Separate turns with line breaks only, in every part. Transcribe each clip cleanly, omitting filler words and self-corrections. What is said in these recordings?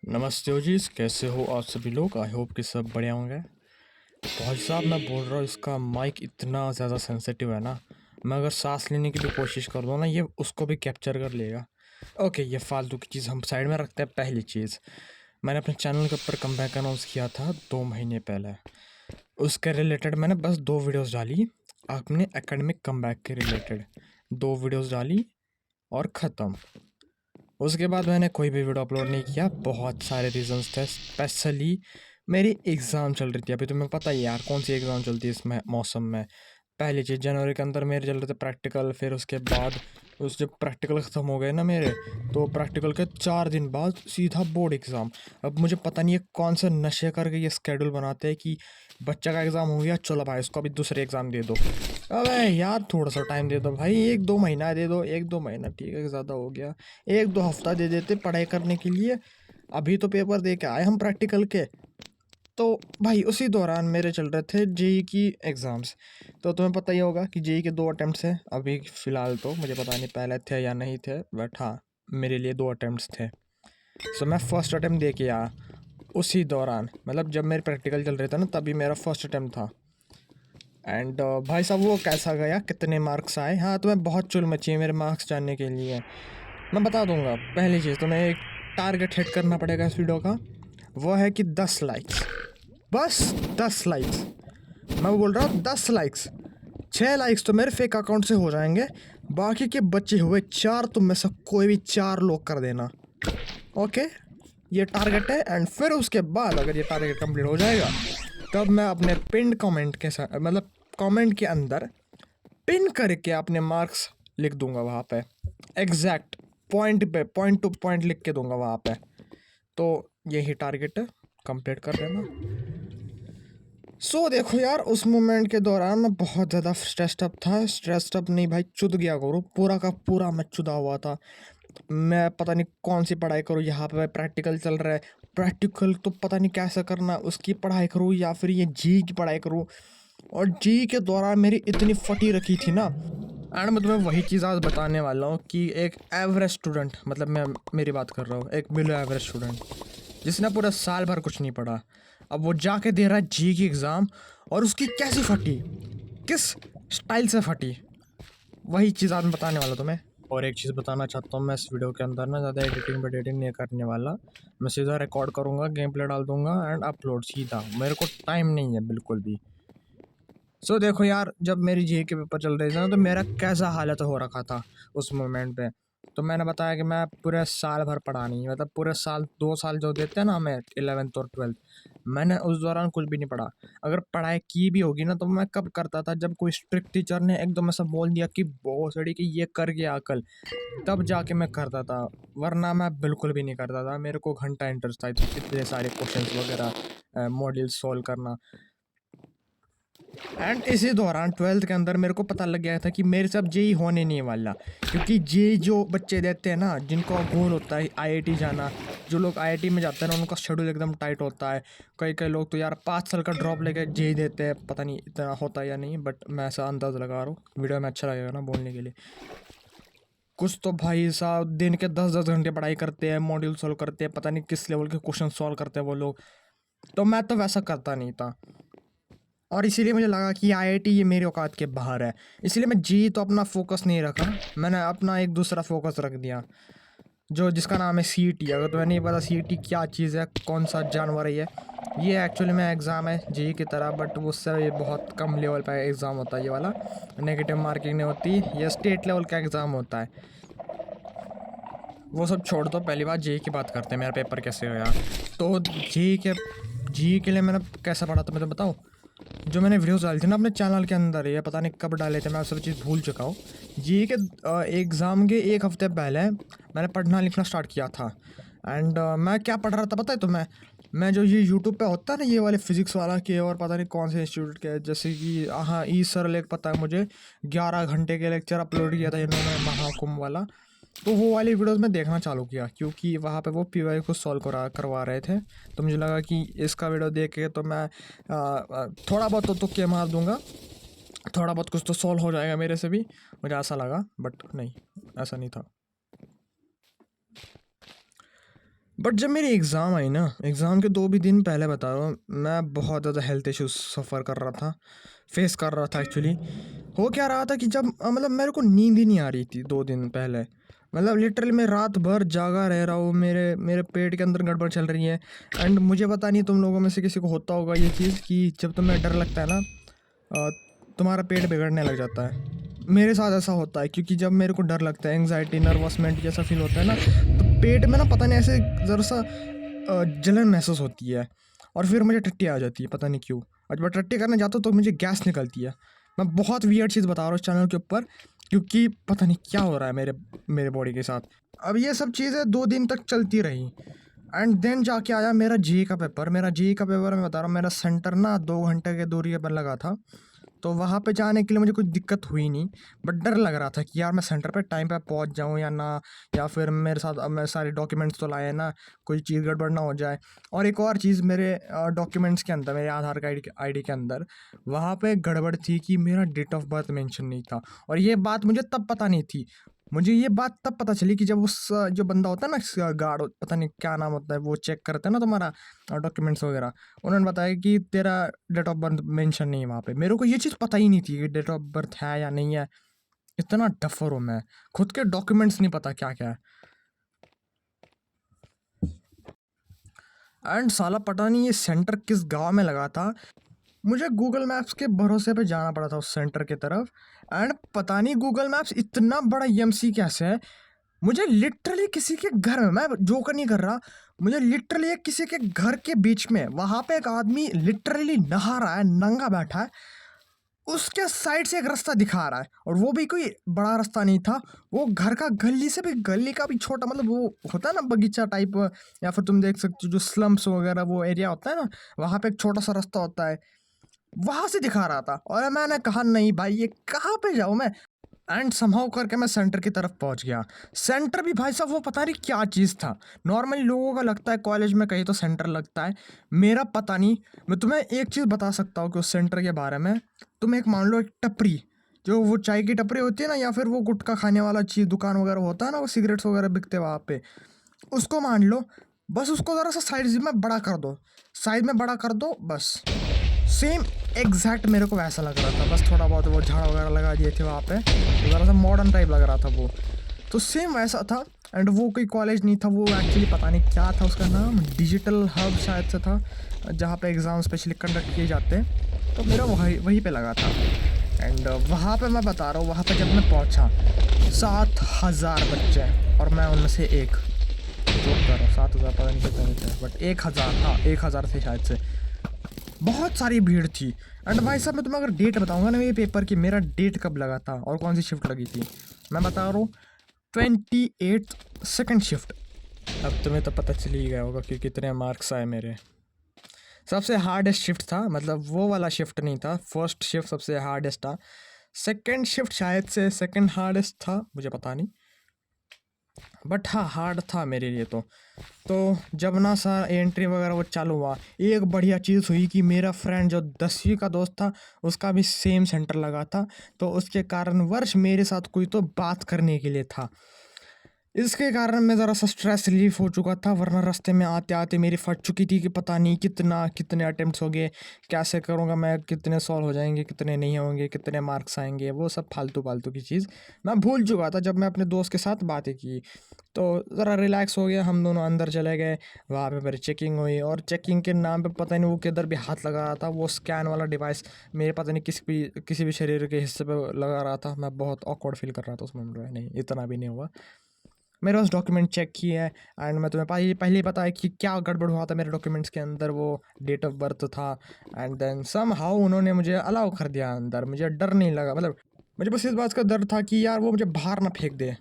नमस्ते हो जी, कैसे हो आप सभी लोग। आई होप कि सब बढ़िया होंगे। भाई साहब मैं बोल रहा हूँ, इसका माइक इतना ज़्यादा सेंसिटिव है ना, मैं अगर सांस लेने की भी कोशिश कर दूँ ना, ये उसको भी कैप्चर कर लेगा। ओके, ये फालतू की चीज़ हम साइड में रखते हैं। पहली चीज़, मैंने अपने चैनल के ऊपर कमबैक अनाउंस किया था 2 महीने पहले। उसके रिलेटेड मैंने बस 2 वीडियोज़ डाली, अपने एकेडमिक कमबैक के रिलेटेड 2 वीडियोज़ डाली और ख़त्म। उसके बाद मैंने कोई भी वीडियो अपलोड नहीं किया। बहुत सारे रीजंस थे, स्पेशली मेरी एग्ज़ाम चल रही थी। अभी तुम्हें पता ही है यार, कौन सी एग्ज़ाम चलती है इस मौसम में। पहली चीज़, जनवरी के अंदर मेरे चल रहे थे प्रैक्टिकल, फिर उसके बाद उस जब प्रैक्टिकल ख़त्म हो गए ना मेरे, तो प्रैक्टिकल के 4 दिन बाद सीधा बोर्ड एग्ज़ाम। अब मुझे पता नहीं है कौन से नशे करके ये स्केड्यूल बनाते हैं कि बच्चा का एग्ज़ाम हो गया, चलो भाई उसको अभी दूसरे एग्ज़ाम दे दो। अबे यार थोड़ा सा टाइम दे दो भाई, 1-2 महीना दे दो, 1-2 महीना ठीक है, ज़्यादा हो गया। 1-2 हफ्ता दे देते पढ़ाई करने के लिए। अभी तो पेपर दे के आए हम प्रैक्टिकल के। तो भाई उसी दौरान मेरे चल रहे थे जेई की एग्ज़ाम्स। तो तुम्हें पता ही होगा कि जेई के 2 अटैम्प्ट्स हैं अभी फ़िलहाल। तो मुझे पता नहीं पहले थे या नहीं थे, बट हाँ, मेरे लिए 2 अटैम्प्ट्स थे। सो मैं फ़र्स्ट अटैम्प्ट दे के आया उसी दौरान, मतलब जब मेरे प्रैक्टिकल चल रहे थे ना, तभी मेरा फर्स्ट अटैम्प्ट था। एंड भाई साहब वो कैसा गया, कितने मार्क्स आए, हाँ तुम्हें बहुत चुल मची है मेरे मार्क्स जानने के लिए। मैं बता दूंगा। पहली चीज़, तुम्हें एक टारगेट हिट करना पड़ेगा इस वीडियो का, वो है कि 10 लाइक्स। बस 10 लाइक्स। मैं बोल रहा हूँ 10 लाइक्स। 6 लाइक्स तो मेरे फेक अकाउंट से हो जाएंगे, बाकी के बचे हुए 4 तुम में से कोई भी 4 लोग कर देना। ओके, ये टारगेट है। एंड फिर उसके बाद अगर ये टारगेट कंप्लीट हो जाएगा, तब मैं अपने पिन कमेंट के साथ, मतलब कमेंट के अंदर पिन करके अपने मार्क्स लिख दूंगा वहाँ पे, एग्जैक्ट पॉइंट पे, पॉइंट टू पॉइंट लिख के दूंगा वहाँ पे। तो यही टारगेट है, कंप्लीट कर लेना। देखो यार, उस मोमेंट के दौरान मैं बहुत ज़्यादा स्ट्रेस्ड अप था। स्ट्रेस्ड अप नहीं भाई, चुद गया करूँ, पूरा का पूरा मैं चुदा हुआ था। मैं पता नहीं कौन सी पढ़ाई करूँ, यहाँ पे प्रैक्टिकल चल रहा है, प्रैक्टिकल तो पता नहीं कैसे करना, उसकी पढ़ाई करूँ या फिर ये जी की पढ़ाई करूँ। और जी के दौरान मेरी इतनी फटी रखी थी ना। एंड मैं तुम्हें वही चीज़ आज बताने वाला हूँ कि एक एवरेज स्टूडेंट, मतलब मैं मेरी बात कर रहा हूँ, एक बिलो एवरेज स्टूडेंट जिसने पूरा साल भर कुछ नहीं पढ़ा, अब वो जाके दे रहा है जी की एग्ज़ाम, और उसकी कैसी फटी, किस स्टाइल से फटी, वही चीज़ आज मैं बताने वाला तुम्हें। और एक चीज़ बताना चाहता हूँ, मैं इस वीडियो के अंदर ना ज़्यादा एडिटिंग वेडिटिंग नहीं करने वाला। मैं सीधा रिकॉर्ड करूँगा, गेम प्ले डाल दूँगा एंड अपलोड सीधा। मेरे को टाइम नहीं है बिल्कुल भी। देखो यार, जब मेरी जी के पेपर चल रहे थे ना, तो मेरा कैसा हालत हो रखा था उस मोमेंट पे। तो मैंने बताया कि मैं पूरे साल भर पढ़ा नहीं, मतलब पूरे साल 2 साल जो देते हैं ना हमें 11th और 12th, मैंने उस दौरान कुछ भी नहीं पढ़ा। अगर पढ़ाई की भी होगी ना, तो मैं कब करता था, जब कोई स्ट्रिक्ट टीचर ने एकदम ऐसा बोल दिया कि बहुत सड़ी कि ये कर गया अकल, तब जाके मैं करता था। वरना मैं बिल्कुल भी नहीं करता था। मेरे को घंटा इंटरेस्ट था इतने सारे क्वेश्चंस वगैरह मॉड्यूल्स सॉल्व करना। एंड इसी दौरान 12th के अंदर मेरे को पता लग गया था कि मेरे साथ जेई होने नहीं वाला, क्योंकि जेई जो बच्चे देते हैं ना, जिनका गोल होता है आईआईटी जाना, जो लोग आईआईटी में जाते हैं ना, उनका शेड्यूल एकदम टाइट होता है। कई कई लोग तो यार 5 साल का ड्रॉप लेके जेई देते हैं, पता नहीं इतना होता है या नहीं, बट मैं ऐसा अंदाज़ लगा रहा हूँ। वीडियो में अच्छा लगेगा ना बोलने के लिए। कुछ तो भाई साहब दिन के 10-10 घंटे पढ़ाई करते हैं, मॉड्यूल सॉल्व करते हैं, पता नहीं किस लेवल के क्वेश्चन सॉल्व करते हैं वो लोग। तो मैं तो वैसा करता नहीं था, और इसीलिए मुझे लगा कि आईआईटी ये मेरे औकात के बाहर है। इसलिए मैं जी तो अपना फोकस नहीं रखा, मैंने अपना एक दूसरा फोकस रख दिया, जो जिसका नाम है सीईटी। अगर तुम्हें नहीं पता सीईटी क्या चीज़ है, कौन सा जानवर है ये एक्चुअली में एग्ज़ाम है जी की तरह, बट उससे ये बहुत कम लेवल पर एग्ज़ाम होता है। ये वाला नेगेटिव मार्किंग नहीं होती, ये स्टेट लेवल का एग्ज़ाम होता है। वो सब छोड़ दो, पहली बात जी की बात करते हैं, मेरा पेपर कैसे गया। तो जी के लिए मैंने कैसा पढ़ा था मैं तो बताऊँ। जो मैंने वीडियोस डाली थी ना अपने चैनल के अंदर, ये पता नहीं कब डाले थे, मैं सब चीज़ भूल चुका हूँ। जी के एग्ज़ाम के 1 हफ्ते पहले मैंने पढ़ना लिखना स्टार्ट किया था। एंड मैं क्या पढ़ रहा था पता है मैं जो ये यूट्यूब पे होता है ना, ये वाले फिज़िक्स वाला के, और पता नहीं कौन से इंस्टीट्यूट के, जैसे कि हाँ ई सर लेक पता है मुझे, 11 घंटे के लेक्चर अपलोड किया था इन्होंने, महाकुंभ वाला। तो वो वाली वीडियोस में देखना चालू किया, क्योंकि वहाँ पे वो पीवाई को सॉल्व करवा रहे थे। तो मुझे लगा कि इसका वीडियो देख के तो मैं थोड़ा बहुत तो तुक्के मार दूंगा, थोड़ा बहुत कुछ तो सॉल्व हो जाएगा मेरे से भी, मुझे ऐसा लगा। बट नहीं, ऐसा नहीं था। बट जब मेरी एग्ज़ाम आई ना, एग्ज़ाम के 2 भी दिन पहले बता रहा हूँ, मैं बहुत ज़्यादा हेल्थ इश्यूज़ सफ़र कर रहा था, फेस कर रहा था एक्चुअली। हो क्या रहा था कि जब मतलब मेरे को नींद ही नहीं आ रही थी 2 दिन पहले। मतलब लिटरली मैं रात भर जागा रह रहा हूँ, मेरे मेरे पेट के अंदर गड़बड़ चल रही है। एंड मुझे पता नहीं तुम लोगों में से किसी को होता होगा ये चीज़ कि जब तुम्हें डर लगता है ना, अ, तुम्हारा पेट बिगड़ने लग जाता है। मेरे साथ ऐसा होता है क्योंकि जब मेरे को डर लगता है, एंग्जाइटी, नर्वसमेंट जैसा फ़ील होता है ना, तो पेट में ना पता नहीं ऐसे ज़रा-सा जलन महसूस होती है और फिर मुझे टट्टी आ जाती है, पता नहीं क्यों। और जब मैं टट्टी करने जाता हूँ तो मुझे गैस निकलती है। मैं बहुत वियर्ड चीज़ बता रहा हूँ इस चैनल के ऊपर क्योंकि पता नहीं क्या हो रहा है मेरे मेरे बॉडी के साथ। अब ये सब चीज़ें 2 दिन तक चलती रही एंड देन जाके आया मेरा जेईई का पेपर। मेरा जेईई का पेपर मैं बता रहा हूँ, मेरा सेंटर ना 2 घंटे की दूरी पर लगा था। तो वहाँ पे जाने के लिए मुझे कोई दिक्कत हुई नहीं, बट डर लग रहा था कि यार मैं सेंटर पे टाइम पे पहुँच जाऊँ या ना, या फिर मेरे साथ अब मैं सारे डॉक्यूमेंट्स तो लाए ना, कोई चीज़ गड़बड़ ना हो जाए। और एक और चीज़ मेरे डॉक्यूमेंट्स के अंदर, मेरे आधार कार्ड के आईडी के अंदर वहाँ पे गड़बड़ थी कि मेरा डेट ऑफ बर्थ मेंशन नहीं था। और ये बात मुझे तब पता नहीं थी। मुझे ये बात तब पता चली कि जब उस जो बंदा होता है ना, गार्ड, पता नहीं क्या नाम होता है, वो चेक करते हैं ना तुम्हारा डॉक्यूमेंट्स वगैरह। उन्होंने बताया कि तेरा डेट ऑफ बर्थ मेंशन नहीं है वहाँ पे। मेरे को ये चीज़ पता ही नहीं थी कि डेट ऑफ बर्थ है या नहीं है। इतना डफर हूँ मैं, खुद के डॉक्यूमेंट्स नहीं पता क्या क्या है। एंड साला पता नहीं ये सेंटर किस गांव में लगा था। मुझे गूगल मैप्स के भरोसे पे जाना पड़ा था उस सेंटर की तरफ। एंड पता नहीं गूगल मैप्स इतना बड़ा ईएमसी कैसे है। मुझे लिटरली किसी के घर में, मैं जोकर नहीं कर रहा, मुझे लिटरली किसी के घर के बीच में वहाँ पे एक आदमी लिटरली नहा रहा है, नंगा बैठा है, उसके साइड से एक रास्ता दिखा रहा है और वो भी कोई बड़ा रास्ता नहीं था। वो घर का गली से भी, गली का भी छोटा, मतलब वो होता है ना बगीचा टाइप, या फिर तुम देख सकते हो जो स्लम्स वगैरह वो एरिया होता है ना, वहाँ पे एक छोटा सा रास्ता होता है, वहाँ से दिखा रहा था। और मैंने कहा नहीं भाई ये कहाँ पे जाऊँ मैं। एंड समहाउ करके मैं सेंटर की तरफ पहुंच गया। सेंटर भी भाई साहब वो पता नहीं क्या चीज़ था। नॉर्मली लोगों का लगता है कॉलेज में कहीं तो सेंटर लगता है, मेरा पता नहीं। मैं तुम्हें एक चीज़ बता सकता हूँ कि उस सेंटर के बारे में। तुम एक मान लो एक टपरी, जो वो चाय की टपरी होती है ना, या फिर वो गुटखा खाने वाला चीज़ दुकान वगैरह होता है ना, वो सिगरेट्स वगैरह बिकते वहाँ पे, उसको मान लो। बस उसको ज़रा सा साइज में बड़ा कर दो, साइज में बड़ा कर दो बस। सेम एग्जैक्ट मेरे को वैसा लग रहा था, बस थोड़ा बहुत वो झाड़ वगैरह लगा दिए थे वहाँ पे, तो ज़रा सा मॉडर्न टाइप लग रहा था वो। तो सेम वैसा था। एंड वो कोई कॉलेज नहीं था, वो एक्चुअली पता नहीं क्या था उसका नाम, डिजिटल हब शायद से था, जहाँ पे एग्ज़ाम स्पेशली कंडक्ट किए जाते हैं। तो मेरा वहीं वहीं पे लगा था। एंड वहाँ पे मैं बता रहा हूँ, वहाँ पे जब मैं पहुँचा 7,000 बच्चे और मैं उनमें से एक, जो कर रहा हूँ 7,000 पता नहीं कितने थे, बट 1,000, हाँ 1,000 थे शायद से। बहुत सारी भीड़ थी। एंड भाई साहब मैं तुम्हें अगर डेट बताऊंगा ना मेरे पेपर की, मेरा डेट कब लगा था और कौन सी शिफ्ट लगी थी, मैं बता रहा हूँ 28 सेकेंड शिफ्ट। अब तुम्हें तो पता चल ही गया होगा कि कितने मार्क्स आए मेरे। सबसे हार्डेस्ट शिफ्ट था, मतलब वो वाला शिफ्ट नहीं था, फर्स्ट शिफ्ट सबसे हार्डेस्ट था, सेकेंड शिफ्ट शायद से सेकेंड हार्डेस्ट था, मुझे पता नहीं, बट हाँ हार्ड था मेरे लिए तो जब ना सर एंट्री वगैरह वो चालू हुआ, एक बढ़िया चीज़ हुई कि मेरा फ्रेंड जो 10वीं का दोस्त था, उसका भी सेम सेंटर लगा था, तो उसके कारणवश मेरे साथ कोई तो बात करने के लिए था। इसके कारण मैं ज़रा सा स्ट्रेस रिलीफ हो चुका था, वरना रास्ते में आते आते मेरी फट चुकी थी कि पता नहीं कितने अटेम्प्ट्स हो गए, कैसे करूँगा मैं, कितने सॉल्व हो जाएंगे, कितने नहीं होंगे, कितने मार्क्स आएंगे, वो सब फालतू फालतू की चीज़ मैं भूल चुका था। जब मैं अपने दोस्त के साथ बातें की तो ज़रा रिलैक्स हो गया, हम दोनों अंदर चले गए। वहाँ पे मेरी चेकिंग हुई और चेकिंग के नाम पे पता नहीं वो किधर भी हाथ लगा रहा था, वो स्कैन वाला डिवाइस मेरे पता नहीं किसी भी शरीर के हिस्से पे लगा रहा था। मैं बहुत ऑकवर्ड फील कर रहा था उस मोमेंट में। नहीं इतना भी नहीं हुआ, मेरे पास डॉक्यूमेंट चेक किए हैं। एंड मैं तुम्हें पहले ही पता है कि क्या गड़बड़ हुआ था मेरे डॉक्यूमेंट्स के अंदर, वो डेट ऑफ बर्थ था। एंड देन सम हाउ उन्होंने मुझे अलाउ कर दिया अंदर, मुझे डर नहीं लगा, मतलब मुझे बस इस बात का डर था कि यार वो मुझे बाहर ना फेंक दे।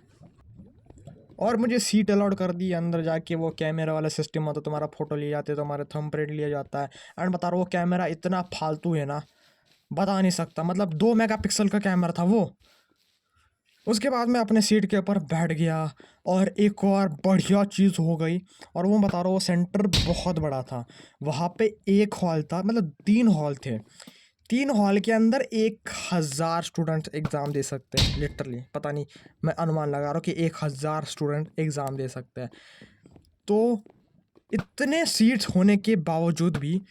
और मुझे सीट अलाउड कर दी अंदर जाके, वो कैमरा वाला सिस्टम होता, तुम्हारा फोटो लिए जाते, तुम्हारा थंबप्रिंट लिया जाता है। एंड बता रहा हूँ वो कैमरा इतना फालतू है ना, बता नहीं सकता, मतलब 2 मेगापिक्सल का कैमरा था वो। उसके बाद मैं अपने सीट के ऊपर बैठ गया और एक और बढ़िया चीज़ हो गई। और वो बता रहा हूँ वो सेंटर बहुत बड़ा था, वहाँ पे एक हॉल था, मतलब 3 हॉल थे, 3 हॉल के अंदर 1,000 स्टूडेंट एग्ज़ाम दे सकते हैं लिटरली। पता नहीं, मैं अनुमान लगा रहा हूँ कि 1,000 स्टूडेंट एग्ज़ाम दे सकते हैं। तो इतने सीट्स होने के बावजूद भी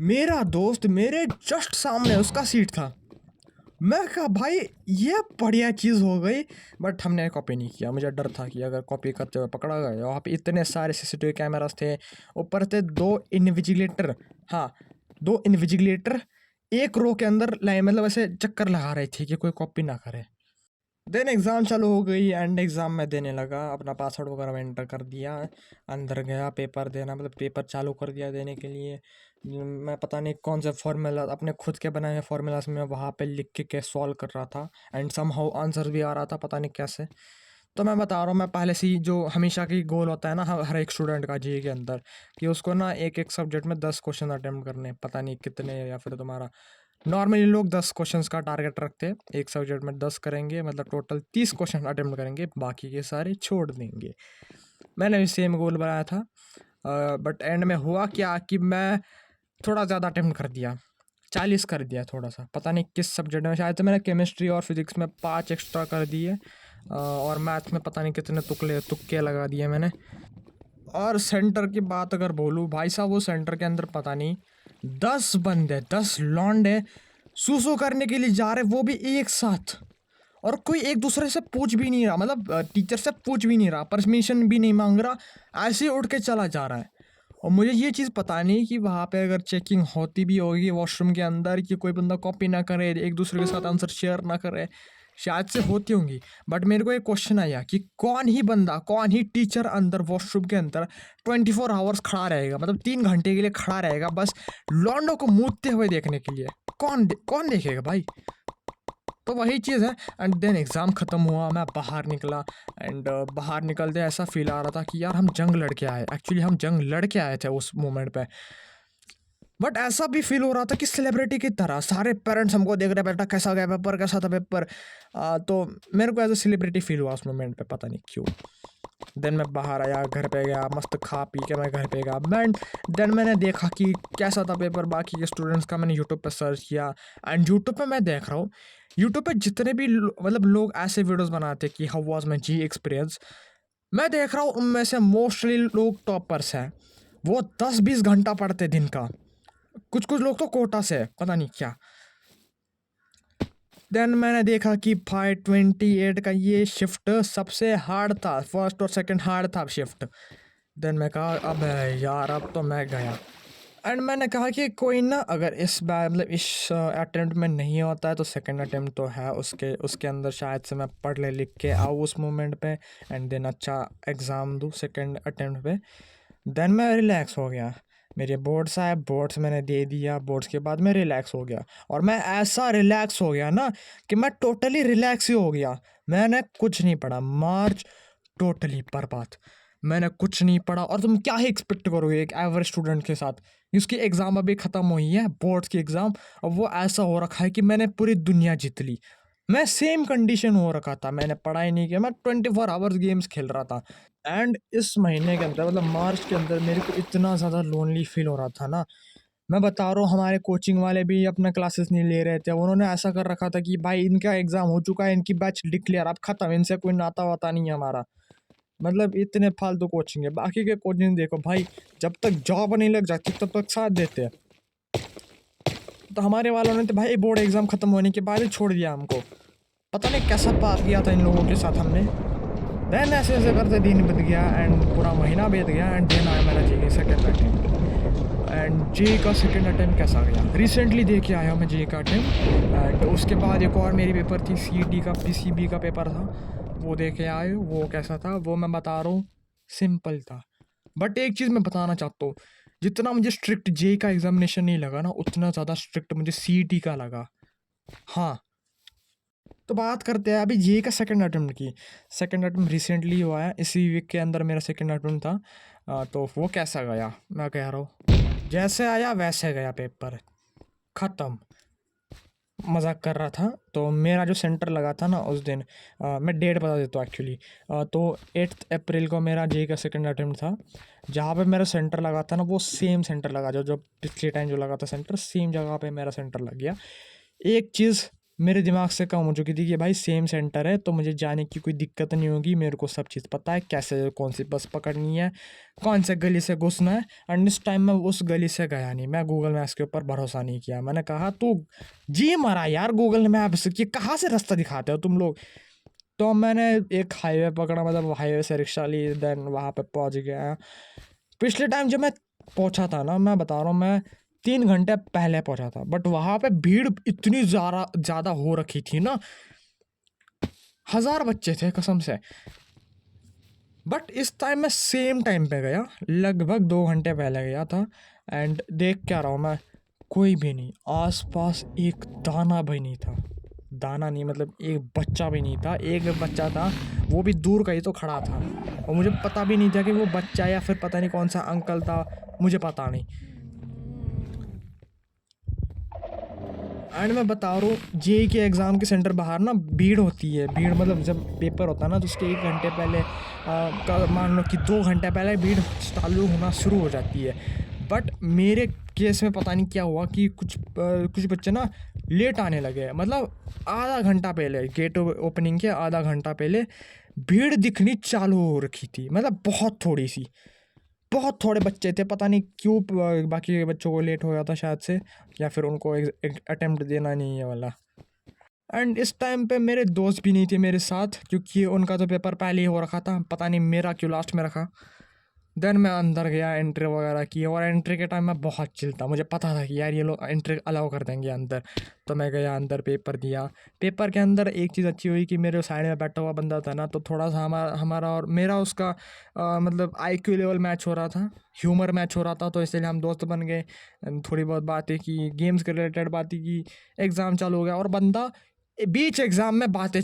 मेरा दोस्त मेरे जस्ट सामने उसका सीट था। मैं कहा भाई ये बढ़िया चीज़ हो गई। बट हमने कॉपी नहीं किया, मुझे डर था कि अगर कॉपी करते हुए पकड़ा गया। वहाँ पे इतने सारे सीसीटीवी कैमरास थे, ऊपर से 2 इन्विजिलेटर। हाँ, 2 इन्विजिलेटर एक रो के अंदर लाए, मतलब ऐसे चक्कर लगा रहे थे कि कोई कॉपी ना करे। देन एग्ज़ाम चालू हो गई एंड एग्ज़ाम में देने लगा, अपना पासवर्ड वगैरह में एंटर कर दिया, अंदर गया पेपर देना, मतलब पेपर चालू कर दिया देने के लिए। मैं पता नहीं कौन से फार्मूला अपने खुद के बनाए हुए फार्मूलाज में वहाँ पे लिख के सॉल्व कर रहा था एंड समहाउ आंसर भी आ रहा था, पता नहीं कैसे। तो मैं बता रहा हूँ, मैं पहले से ही जो हमेशा की गोल होता है ना हर एक स्टूडेंट का जी के अंदर, कि उसको ना एक एक सब्जेक्ट में 10 क्वेश्चन अटेम्प्ट करने, पता नहीं कितने, या फिर तुम्हारा नॉर्मली लोग 10 क्वेश्चंस का टारगेट रखते हैं, एक सब्जेक्ट में 10 करेंगे, मतलब टोटल 30 क्वेश्चन अटेम्प्ट करेंगे, बाकी के सारे छोड़ देंगे। मैंने भी सेम गोल बनाया था, बट एंड में हुआ क्या कि मैं थोड़ा ज़्यादा अटेम्प्ट कर दिया, 40 कर दिया थोड़ा सा, पता नहीं किस सब्जेक्ट में, शायद से मैंने केमिस्ट्री और फिजिक्स में 5 एक्स्ट्रा कर दिए, और मैथ में पता नहीं कितने तुक्के लगा दिए मैंने। और सेंटर की बात अगर बोलूँ भाई साहब, वो सेंटर के अंदर पता नहीं 10 बंदे, 10 लौंडे सूसू करने के लिए जा रहे, वो भी एक साथ, और कोई एक दूसरे से पूछ भी नहीं रहा, मतलब टीचर से पूछ भी नहीं रहा, परमिशन भी नहीं मांग रहा, ऐसे ही उठ के चला जा रहा है। और मुझे ये चीज़ पता नहीं कि वहाँ पे अगर चेकिंग होती भी होगी वॉशरूम के अंदर, कि कोई बंदा कॉपी ना करे, एक दूसरे के साथ आंसर शेयर ना करे, शायद से होती होंगी। बट मेरे को एक क्वेश्चन आया कि कौन ही बंदा, कौन ही टीचर अंदर वॉशरूम के अंदर 24 आवर्स खड़ा रहेगा, मतलब 3 घंटे के लिए खड़ा रहेगा बस लॉन्डो को मूतते हुए देखने के लिए। कौन देखेगा भाई। तो वही चीज़ है। एंड देन एग्ज़ाम ख़त्म हुआ, मैं बाहर निकला, एंड बाहर निकलते ऐसा फील आ रहा था कि यार हम जंग लड़ के आए, एक्चुअली हम जंग लड़ के आए थे उस मोमेंट पे। बट ऐसा भी फील हो रहा था कि सेलिब्रिटी की तरह सारे पेरेंट्स हमको देख रहे, बेटा कैसा गया पेपर, कैसा था पेपर। तो मेरे को एज अ सेलिब्रिटी फील हुआ उस मोमेंट पे, पता नहीं क्यों। देन मैं बाहर आया, घर पे गया, मस्त खा पी के मैं घर पे गया। देन मैंने देखा कि कैसा था पेपर बाकी के स्टूडेंट्स का, मैंने यूट्यूब पे सर्च किया, एंड यूट्यूब पे मैं देख रहा हूँ, यूट्यूब पे जितने भी मतलब लोग ऐसे वीडियोस बनाते कि how was my JEE experience, मैं देख रहा हूँ उनमें से मोस्टली लोग टॉपर्स हैं, वो 10-20 घंटा पढ़ते दिन का। कुछ कुछ लोग तो कोटा से है, पता नहीं क्या। देन मैंने देखा कि 528 का ये शिफ्ट सबसे हार्ड था, फर्स्ट और सेकंड हार्ड था शिफ्ट। देन मैं कहा अब यार अब तो मैं गया। एंड मैंने कहा कि कोई ना, अगर इस बार मतलब इस अटेम्प्ट में नहीं होता है तो सेकंड अटेम्प्ट तो है, उसके उसके अंदर शायद से मैं पढ़ ले लिख के आऊँ उस मोमेंट पे, एंड देन अच्छा एग्ज़ाम दूँ सेकंड अटेम्प्ट पे। देन मैं रिलैक्स हो गया, मेरे बोर्ड्स आए, बोर्ड्स मैंने दे दिया, बोर्ड्स के बाद मैं रिलैक्स हो गया। और मैं ऐसा रिलैक्स हो गया ना कि मैं टोटली रिलैक्स ही हो गया। मैंने कुछ नहीं पढ़ा, मार्च टोटली बर्बाद, मैंने कुछ नहीं पढ़ा। और तुम क्या ही एक्सपेक्ट करोगे एक एवरेज स्टूडेंट के साथ, उसकी एग्ज़ाम अभी ख़त्म हुई है, बोर्ड्स की एग्ज़ाम, और वो ऐसा हो रखा है कि मैंने पूरी दुनिया जीत ली। मैं सेम कंडीशन हो रखा था, मैंने पढ़ाई नहीं किया, मैं 24 आवर्स गेम्स खेल रहा था। एंड इस महीने के अंदर, मतलब मार्च के अंदर, मेरे को इतना ज़्यादा लोनली फील हो रहा था ना, मैं बता रहा हूँ, हमारे कोचिंग वाले भी अपना क्लासेस नहीं ले रहे थे। उन्होंने ऐसा कर रखा था कि भाई इनका एग्ज़ाम हो चुका है, इनकी बैच डिक्लेयर, अब ख़त्म, इनसे कोई नाता वाता नहीं है हमारा। मतलब इतने फालतू कोचिंग है। बाकी के कोचिंग देखो भाई, जब तक जॉब नहीं लग जाती तब तक साथ देते हैं। तो हमारे वालों ने तो भाई बोर्ड एग्ज़ाम ख़त्म होने के बाद ही छोड़ दिया हमको। पता नहीं कैसा पाप किया था इन लोगों के साथ हमने। देन ऐसे ऐसे करते दिन बीत गया, एंड पूरा महीना बीत गया, एंड देन आया मेरा जी सेकेंड अटैम्प्ट। एंड जे का सेकेंड अटैम्प्ट कैसा गया, रिसेंटली दे के आया मैं जे का अटैम्प्ट। एंड उसके बाद एक और मेरी पेपर थी, CET का PCB का पेपर था, वो दे के आए। वो कैसा था वो मैं बता रहा हूँ, सिंपल था। बट एक चीज़ मैं बताना चाहता हूँ, जितना मुझे स्ट्रिक्ट जे का एग्जामिनेशन नहीं लगा ना, उतना ज़्यादा स्ट्रिक्ट मुझे CET का लगा। हाँ, तो बात करते हैं अभी जे का सेकंड अटेम्प्ट की। सेकंड अटेम्प्ट रिसेंटली हुआ है, इसी वीक के अंदर मेरा सेकंड अटेम्प्ट था। तो वो कैसा गया मैं कह रहा हूँ, जैसे आया वैसे गया पेपर, ख़त्म। मजाक कर रहा था। तो मेरा जो सेंटर लगा था ना उस दिन, मैं डेट बता देता हूँ एक्चुअली। तो 8 अप्रैल को मेरा जे का सेकंड अटेम्प्ट था। जहाँ पे मेरा सेंटर लगा था ना, वो सेम सेंटर लगा जो जो पिछले टाइम जो लगा था सेंटर, सेम जगह पे मेरा सेंटर लग गया। एक चीज़ मेरे दिमाग से कम हो चुकी थी कि भाई सेम सेंटर है तो मुझे जाने की कोई दिक्कत नहीं होगी, मेरे को सब चीज़ पता है, कैसे कौन सी बस पकड़नी है, कौन से गली से घुसना है। एंड इस टाइम मैं उस गली से गया नहीं, मैं गूगल मैप्स के ऊपर भरोसा नहीं किया। मैंने कहा तू जी मरा यार गूगल मैप्स कि कहाँ से रास्ता दिखाते हो तुम लोग। तो मैंने एक हाईवे पकड़ा, मतलब हाईवे से रिक्शा ली, देन वहाँ पे पहुँच गया। पिछले टाइम जब मैं पहुँचा था ना, मैं बता रहा हूँ, मैं 3 घंटे पहले पहुँचा था, बट वहाँ पे भीड़ इतनी ज़्यादा हो रखी थी ना, 1000 बच्चे थे कसम से। बट इस टाइम मैं सेम टाइम पे गया, लगभग 2 घंटे पहले गया था। एंड देख क्या रहा हूँ मैं, कोई भी नहीं आसपास, एक दाना भी नहीं था। दाना नहीं मतलब एक बच्चा भी नहीं था। एक बच्चा था, वो भी दूर कहीं तो खड़ा था, और मुझे पता भी नहीं था कि वो बच्चा या फिर पता नहीं कौन सा अंकल था, मुझे पता नहीं। एंड मैं बता रहा हूँ जेई के एग्ज़ाम के सेंटर बाहर ना भीड़ होती है। भीड़ मतलब जब पेपर होता है ना तो उसके 1 घंटे पहले मान लो कि 2 घंटे पहले भीड़ चालू होना शुरू हो जाती है। बट मेरे केस में पता नहीं क्या हुआ कि कुछ बच्चे ना लेट आने लगे, मतलब आधा घंटा पहले, गेट ओपनिंग के आधा घंटा पहले भीड़ दिखनी चालू हो रखी थी, मतलब बहुत थोड़ी सी, बहुत थोड़े बच्चे थे। पता नहीं क्यों बाकी के बच्चों को लेट हो गया था शायद से, या फिर उनको एक अटेम्प्ट देना नहीं है वाला। एंड इस टाइम पे मेरे दोस्त भी नहीं थे मेरे साथ, क्योंकि उनका तो पेपर पहले ही हो रखा था, पता नहीं मेरा क्यों लास्ट में रखा। देन मैं अंदर गया, एंट्री वगैरह की, और एंट्री के टाइम मैं बहुत चिल था, मुझे पता था कि यार ये लोग एंट्री अलाउ कर देंगे अंदर। तो मैं गया अंदर, पेपर दिया। पेपर के अंदर एक चीज़ अच्छी हुई कि मेरे साइड में बैठा हुआ बंदा था ना, तो थोड़ा सा हमारा और मेरा उसका मतलब आईक्यू लेवल मैच हो रहा था, ह्यूमर मैच हो रहा था, तो इसलिए हम दोस्त बन गए। थोड़ी बहुत बातें की, गेम्स के रिलेटेड बातें की। एग्ज़ाम चालू हो गया और बंदा बीच एग्ज़ाम में बातें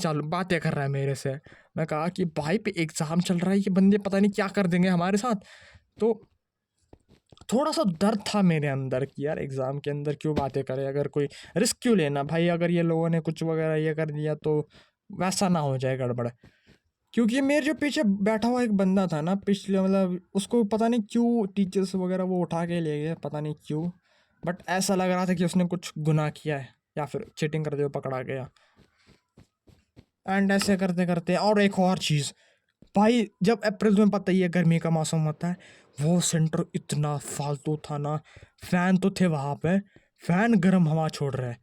कर रहा है मेरे से। मैं कहा कि भाई पे एग्ज़ाम चल रहा है, ये बंदे पता नहीं क्या कर देंगे हमारे साथ। तो थोड़ा सा डर था मेरे अंदर कि यार एग्ज़ाम के अंदर क्यों बातें करें, अगर कोई रिस्क क्यों लेना भाई, अगर ये लोगों ने कुछ वगैरह ये कर दिया तो वैसा ना हो जाए गड़बड़। क्योंकि मेरे जो पीछे बैठा हुआ एक बंदा था ना पिछले, मतलब उसको पता नहीं क्यों टीचर्स वगैरह वो उठा के ले गए, पता नहीं क्यों, बट ऐसा लग रहा था कि उसने कुछ गुनाह किया है या फिर चीटिंग करते हुए पकड़ा गया। एंड ऐसे करते करते, और एक और चीज़ भाई, जब अप्रैल में पता ही है गर्मी का मौसम होता है, वो सेंटर इतना फालतू था ना। फ़ैन तो थे वहाँ पे, फ़ैन गर्म हवा छोड़ रहा है।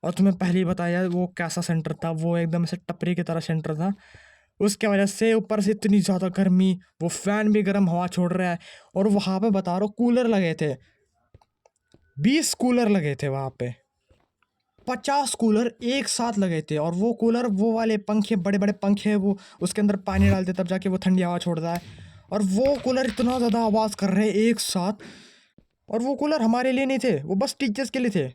और तुम्हें पहले ही बताया वो कैसा सेंटर था, वो एकदम से टपरी की तरह सेंटर था। उसके वजह से ऊपर से इतनी ज़्यादा गर्मी, वो फ़ैन भी गर्म हवा छोड़ रहा है। और वहाँ पे बता रहा हूँ कूलर लगे थे, 20 कूलर लगे थे वहाँ पे, 50 कूलर एक साथ लगे थे। और वो कूलर, वो वाले पंखे, बड़े बड़े पंखे, वो उसके अंदर पानी डालते तब जाके वो ठंडी हवा छोड़ता है। और वो कूलर इतना ज़्यादा आवाज़ कर रहे हैं एक साथ। और वो कूलर हमारे लिए नहीं थे, वो बस टीचर्स के लिए थे।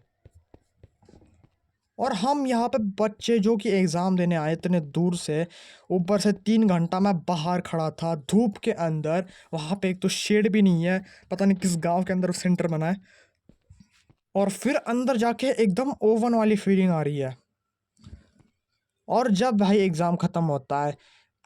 और हम यहाँ पे बच्चे जो कि एग्ज़ाम देने आए इतने दूर से, ऊपर से 3 घंटा मैं बाहर खड़ा था धूप के अंदर। वहाँ पे एक तो शेड भी नहीं है, पता नहीं किस गांव के अंदर सेंटर बना है। और फिर अंदर जाके एकदम ओवन वाली फीलिंग आ रही है। और जब भाई एग्ज़ाम ख़त्म होता है,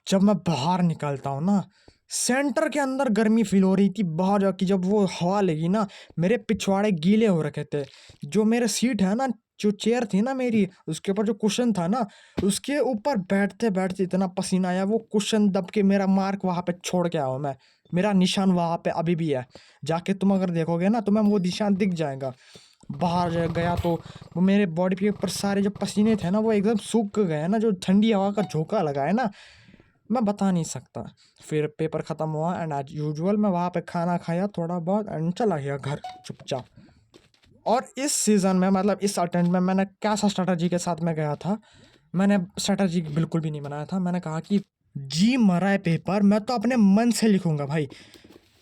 जब मैं बाहर निकलता हूँ ना, सेंटर के अंदर गर्मी फील हो रही थी। बाहर जाके जब वो हवा लगी ना, मेरे पिछवाड़े गीले हो रखे थे। जो मेरे सीट है ना, जो चेयर थी ना मेरी, उसके ऊपर जो कुशन था ना, उसके ऊपर बैठते बैठते इतना पसीना आया, वो कुशन दब के मेरा मार्क वहाँ पे छोड़ के आया हूँ मैं। मेरा निशान वहाँ पे अभी भी है, जाके तुम अगर देखोगे ना तुम्हें वो निशान दिख जाएगा। बाहर गया तो वो मेरे बॉडी के ऊपर सारे जो पसीने थे ना, वो एकदम सूख गए ना, जो ठंडी हवा का झोंका लगा है ना, मैं बता नहीं सकता। फिर पेपर ख़त्म हुआ एंड एज यूजुअल मैं वहाँ पे खाना खाया थोड़ा बहुत एंड चला गया घर चुपचाप। और इस सीज़न में, मतलब इस अटेम्प्ट में, मैंने कैसा स्ट्रैटेजी के साथ में गया था, मैंने स्ट्रैटेजी बिल्कुल भी नहीं बनाया था। मैंने कहा कि जी मरा है पेपर, मैं तो अपने मन से लिखूँगा भाई।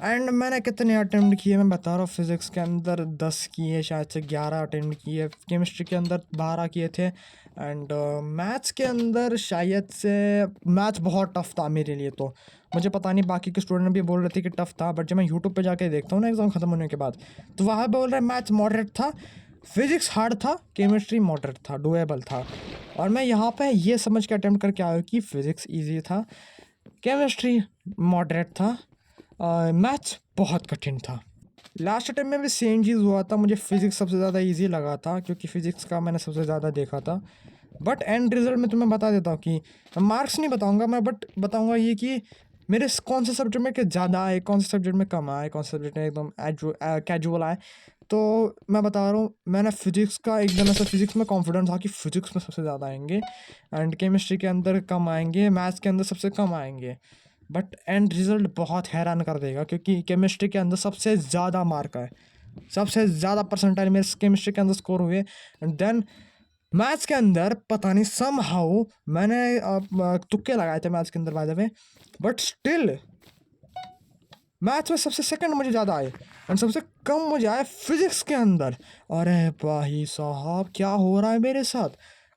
एंड मैंने कितने अटेम्प्ट किए मैं बता रहा हूँ। फिज़िक्स के अंदर 10 किए, शायद से 11 अटेम्प्ट किए, केमिस्ट्री के अंदर 12 किए थे। एंड मैथ्स के अंदर शायद से, मैथ्स बहुत टफ था मेरे लिए, तो मुझे पता नहीं, बाकी के स्टूडेंट भी बोल रहे थे कि टफ़ था, बट जब मैं यूट्यूब पे जाके देखता हूँ ना एग्ज़ाम ख़त्म होने के बाद, तो वहाँ बोल रहे मैथ्स मॉडरेट था, फिज़िक्स हार्ड था, केमिस्ट्री मॉडरेट था, डुएबल था। और मैं यहाँ पे ये समझ के अटेम्प्ट करके आया कि फ़िज़िक्स ईजी था, केमिस्ट्री मॉडरेट था, मैथ्स बहुत कठिन था। लास्ट अटेम्प्ट में भी सेम चीज़ हुआ था, मुझे फ़िज़िक्स सबसे ज़्यादा इजी लगा था, क्योंकि फ़िज़िक्स का मैंने सबसे ज़्यादा देखा था। बट एंड रिजल्ट में तुम्हें बता देता हूँ कि मार्क्स नहीं बताऊँगा मैं, बट बताऊँगा ये कि मेरे कौन से सब्जेक्ट में ज़्यादा आए, कौन से सब्जेक्ट में कम आए, कौन से सब्जेक्ट में एकदम कैजुअल आए। तो मैं बता रहा हूँ, मैंने फिजिक्स का एकदम ऐसा, फिजिक्स में कॉन्फिडेंस था कि फिजिक्स में सबसे ज़्यादा आएंगे, एंड केमिस्ट्री के अंदर कम आएंगे, मैथ्स के अंदर सबसे कम आएंगे। बट एंड रिजल्ट बहुत हैरान कर देगा, क्योंकि केमिस्ट्री के अंदर सबसे ज़्यादा मार्क आए, सबसे ज़्यादा परसेंटाइल मेरे केमिस्ट्री के अंदर स्कोर हुए। एंड देन मैथ्स के अंदर पता नहीं सम हाउ मैंने तुक्के लगाए थे मैथ्स के अंदर by the way, but still maths में सबसे सेकंड मुझे ज़्यादा आए, एंड सबसे कम मुझे आए फिजिक्स के अंदर। अरे भाई साहब क्या हो रहा है मेरे साथ,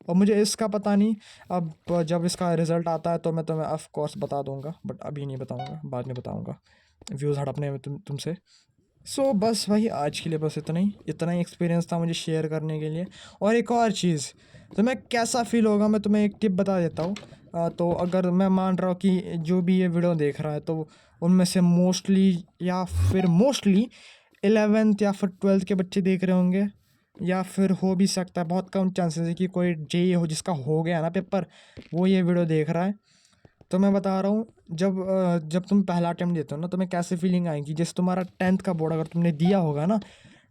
और मुझे इसका पता नहीं। अब जब इसका रिज़ल्ट आता है तो मैं तुम्हें ऑफ कोर्स बता दूंगा, बट अभी नहीं बताऊंगा, बाद में बताऊंगा, व्यूज़ हड़पने में तुमसे। सो बस भाई आज के लिए बस इतना ही एक्सपीरियंस था मुझे शेयर करने के लिए। और एक और चीज़, तुम्हें कैसा फ़ील होगा मैं तुम्हें एक टिप बता देता हूँ। तो अगर मैं मान रहा हूँ कि जो भी ये वीडियो देख रहा है, तो उनमें से मोस्टली 11th या फिर 12th के बच्चे देख रहे होंगे, या फिर हो भी सकता है, बहुत कम चांसेस है कि कोई जेई हो जिसका हो गया ना पेपर, वो ये वीडियो देख रहा है। तो मैं बता रहा हूँ, जब तुम पहला अटेम्प्ट देते हो ना, तुम्हें कैसे फीलिंग आएगी। जैसे तुम्हारा 10th का बोर्ड अगर तुमने दिया होगा ना,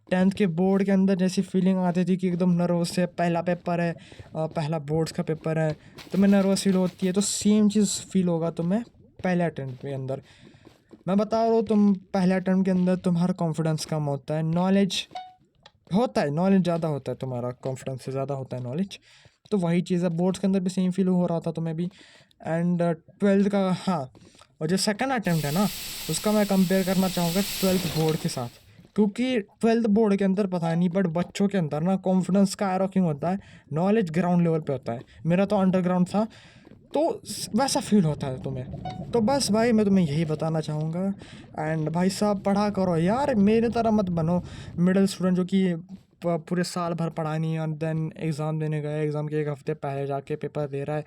10th के बोर्ड के अंदर जैसी फीलिंग आती थी कि एकदम नर्वस है, पहला पेपर है, पहला बोर्ड्स का पेपर है, तुम्हें नर्वस फील होती है, तो सेम चीज़ फील होगा तुम्हें पहले अटेम्प्ट के अंदर। मैं बता रहा हूँ, तुम पहले अटेम्प्ट के अंदर तुम्हारा कॉन्फिडेंस कम होता है, नॉलेज ज़्यादा होता है, तुम्हारा कॉन्फिडेंस से ज़्यादा होता है नॉलेज। तो वही चीज़ है, बोर्ड्स के अंदर भी सेम फील हो रहा था तुम्हें भी। एंड 12th का, हाँ, और जो सेकंड अटेम्प्ट है ना, उसका मैं कंपेयर करना चाहूँगा 12th बोर्ड के साथ, क्योंकि 12th बोर्ड के अंदर पता नहीं, बट बच्चों के अंदर ना कॉन्फिडेंस का एरो क्यों होता है, नॉलेज ग्राउंड लेवल पे होता है। मेरा तो अंडरग्राउंड था, तो वैसा फील होता है तुम्हें। तो बस भाई मैं तुम्हें यही बताना चाहूँगा। एंड भाई साहब पढ़ा करो यार, मेरे तरह मत बनो मिडिल स्टूडेंट जो कि पूरे साल भर पढ़ा नहीं, और देन एग्ज़ाम देने गए, एग्ज़ाम के एक हफ़्ते पहले जाके पेपर दे रहा है,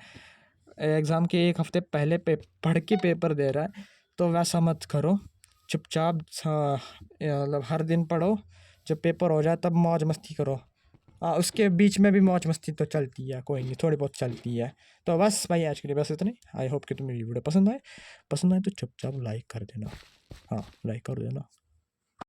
एग्ज़ाम के एक हफ़्ते पहले पढ़ के पेपर दे रहा है। तो वैसा मत करो, चुपचाप मतलब हर दिन पढ़ो, जब पेपर हो जाए तब मौज मस्ती करो। उसके बीच में भी मौज मस्ती तो चलती है, कोई नहीं, थोड़ी बहुत चलती है। तो बस भाई आज के लिए बस इतना ही। आई होप कि तुम्हें वीडियो पसंद आए तो चुपचाप लाइक कर देना। हाँ, लाइक कर देना।